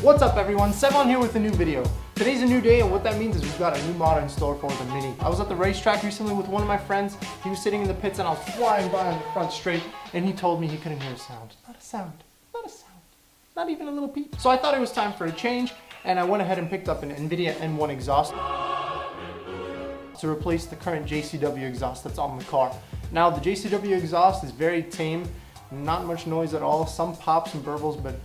What's up everyone, Sevon here with a new video. Today's a new day and what that means is we've got a new mod in store for the Mini. I was at the racetrack recently with one of my friends. He was sitting in the pits and I was flying by on the front straight and he told me he couldn't hear a sound. Not a sound, not a sound, not even a little peep. So I thought it was time for a change and I went ahead and picked up an Invidia N1 exhaust to replace the current JCW exhaust that's on the car. Now the JCW exhaust is very tame, not much noise at all, some pops and burbles, but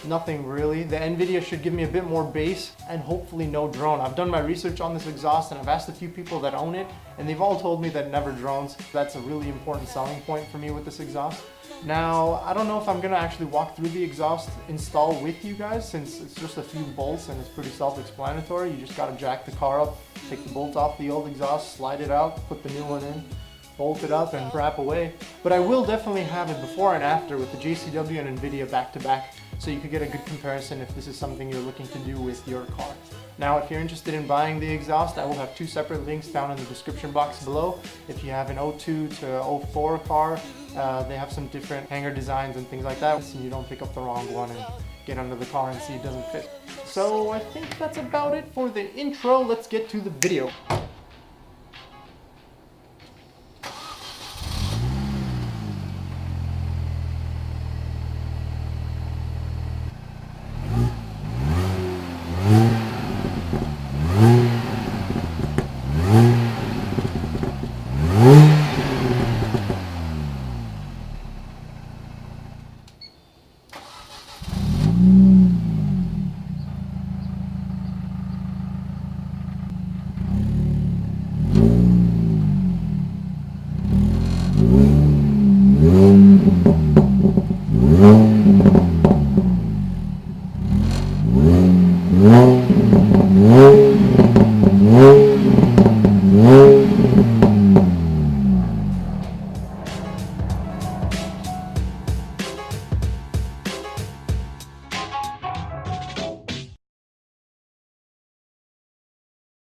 nothing really. The Invidia should give me a bit more bass and hopefully no drone. I've done my research on this exhaust and I've asked a few people that own it and they've all told me that it never drones. That's a really important selling point for me with this exhaust. Now, I don't know if I'm gonna actually walk through the exhaust install with you guys since it's just a few bolts and it's pretty self-explanatory. You just gotta jack the car up, take the bolt off the old exhaust, slide it out, put the new one in, bolt it up and wrap away. But I will definitely have it before and after with the JCW and Invidia back to back so you could get a good comparison if this is something you're looking to do with your car. Now if you're interested in buying the exhaust, I will have two separate links down in the description box below. If you have an 02 to 04 car, they have some different hanger designs and things like that so you don't pick up the wrong one and get under the car and see it doesn't fit. So I think that's about it for the intro. Let's get to the video.